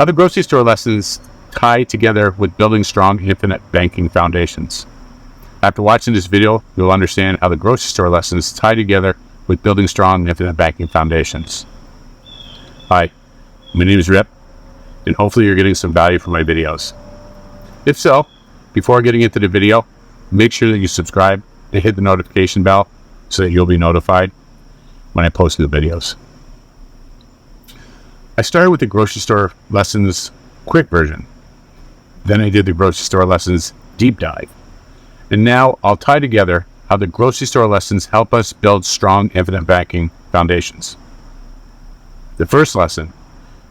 How the grocery store lessons tie together with building strong infinite banking foundations. After watching this video, you'll understand how the grocery store lessons tie together with building strong infinite banking foundations. Hi, my name is Rip, and hopefully you're getting some value from my videos. If so, before getting into the video, make sure that you subscribe and hit the notification bell so that you'll be notified when I post new videos. I started with the grocery store lessons quick version. Then I did the grocery store lessons deep dive. And now I'll tie together how the grocery store lessons help us build strong infinite banking foundations. The first lesson,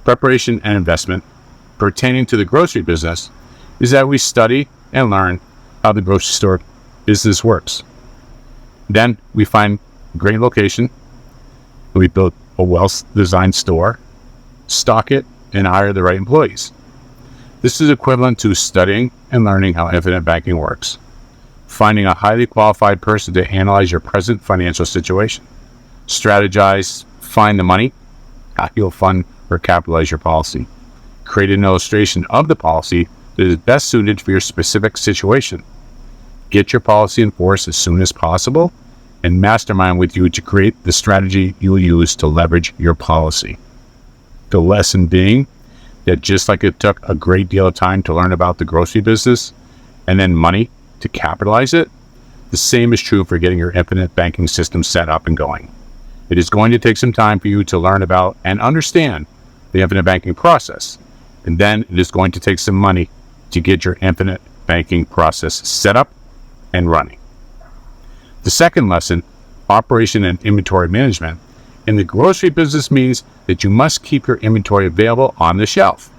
preparation and investment, pertaining to the grocery business, is that we study and learn how the grocery store business works. Then we find a great location, we build a well-designed store, stock it, and hire the right employees. This is equivalent to studying and learning how infinite banking works. Finding a highly qualified person to analyze your present financial situation. Strategize, find the money, how you'll fund or capitalize your policy. Create an illustration of the policy that is best suited for your specific situation. Get your policy in force as soon as possible, and mastermind with you to create the strategy you will use to leverage your policy. The lesson being that just like it took a great deal of time to learn about the grocery business and then money to capitalize it, the same is true for getting your infinite banking system set up and going. It is going to take some time for you to learn about and understand the infinite banking process, and then it is going to take some money to get your infinite banking process set up and running. The second lesson, operation and inventory management, in the grocery business means that you must keep your inventory available on the shelf,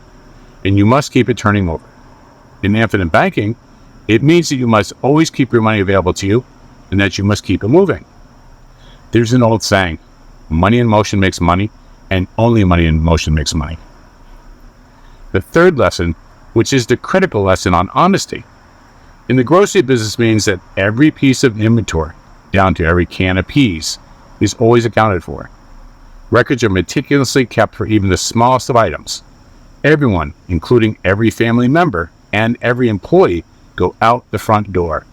and you must keep it turning over. In infinite banking, it means that you must always keep your money available to you, and that you must keep it moving. There's an old saying, money in motion makes money, and only money in motion makes money. The third lesson, which is the critical lesson on honesty, in the grocery business means that every piece of inventory, down to every can of peas, is always accounted for. Records are meticulously kept for even the smallest of items. Everyone, including every family member and every employee, go out the front door.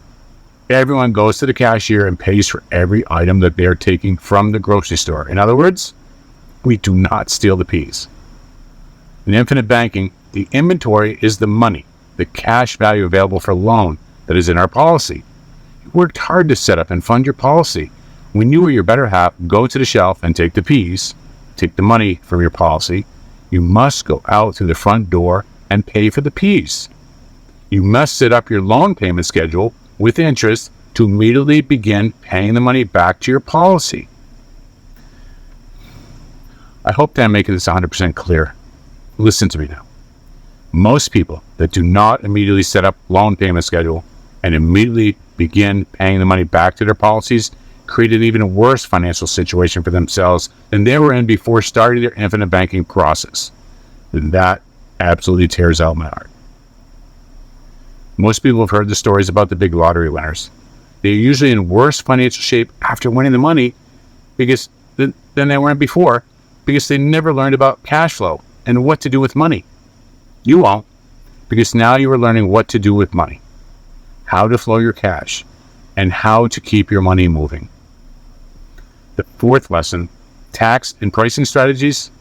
Everyone goes to the cashier and pays for every item that they are taking from the grocery store. In other words, we do not steal the peas. In infinite banking, the inventory is the money, the cash value available for loan that is in our policy. You worked hard to set up and fund your policy. When you or your better half go to the shelf and take the peas, take the money from your policy, you must go out through the front door and pay for the peas. You must set up your loan payment schedule with interest to immediately begin paying the money back to your policy. I hope that I'm making this 100% clear. Listen to me now. Most people that do not immediately set up loan payment schedule and immediately begin paying the money back to their policies create an even worse financial situation for themselves than they were in before starting their infinite banking process. And that absolutely tears out my heart. Most people have heard the stories about the big lottery winners. They're usually in worse financial shape after winning the money than they were in before, because they never learned about cash flow and what to do with money. You won't, because now you are learning what to do with money, how to flow your cash, and how to keep your money moving. The fourth lesson, tax and pricing strategies.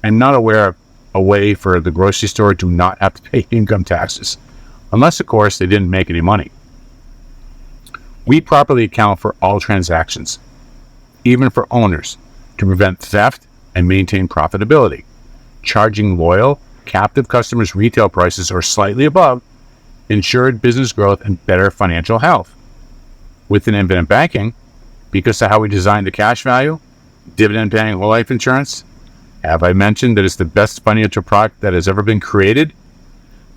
I'm not aware of a way for the grocery store to not have to pay income taxes, unless, of course, they didn't make any money. We properly account for all transactions, even for owners, to prevent theft and maintain profitability, charging loyal, captive customers retail prices or slightly above, ensured business growth and better financial health. Within infinite banking, because of how we designed the cash value, dividend paying whole life insurance, have I mentioned that it's the best financial product that has ever been created?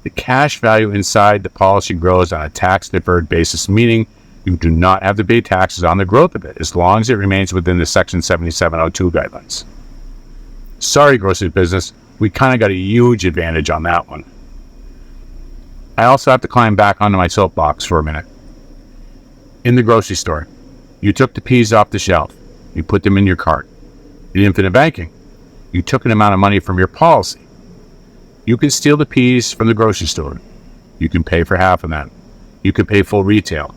The cash value inside the policy grows on a tax-deferred basis, meaning you do not have to pay taxes on the growth of it as long as it remains within the Section 7702 guidelines. Sorry, grocery business, we kind of got a huge advantage on that one. I also have to climb back onto my soapbox for a minute. In the grocery store, you took the peas off the shelf. You put them in your cart. In infinite banking, you took an amount of money from your policy. You can steal the peas from the grocery store. You can pay for half of that. You can pay full retail,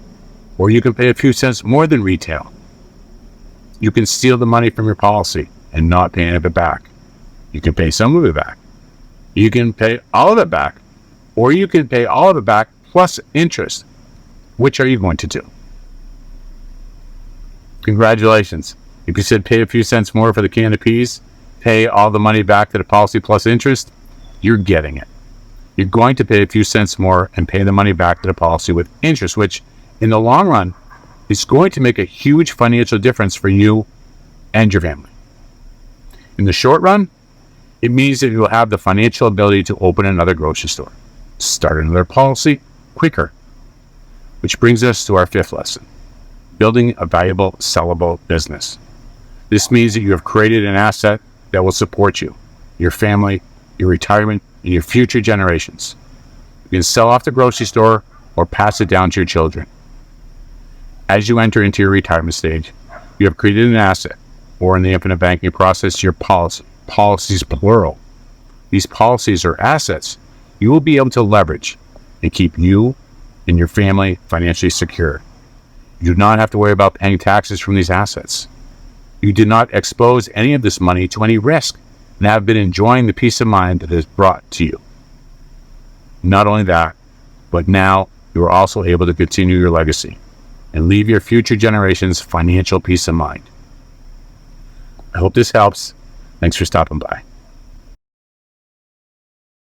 or you can pay a few cents more than retail. You can steal the money from your policy and not pay any of it back. You can pay some of it back. You can pay all of it back, or you can pay all of it back plus interest. Which are you going to do? Congratulations. If you said pay a few cents more for the can of peas, pay all the money back to the policy plus interest, you're getting it. You're going to pay a few cents more and pay the money back to the policy with interest, which in the long run is going to make a huge financial difference for you and your family. In the short run, it means that you'll have the financial ability to open another grocery store, start another policy quicker. Which brings us to our fifth lesson: building a valuable, sellable business. This means that you have created an asset that will support you, your family, your retirement, and your future generations. You can sell off the grocery store or pass it down to your children. As you enter into your retirement stage, you have created an asset, or in the infinite banking process, your policies plural. These policies are assets you will be able to leverage and keep you and your family financially secure. You do not have to worry about paying taxes from these assets. You did not expose any of this money to any risk and have been enjoying the peace of mind that it has brought to you. Not only that, but now you are also able to continue your legacy and leave your future generations financial peace of mind. I hope this helps. Thanks for stopping by.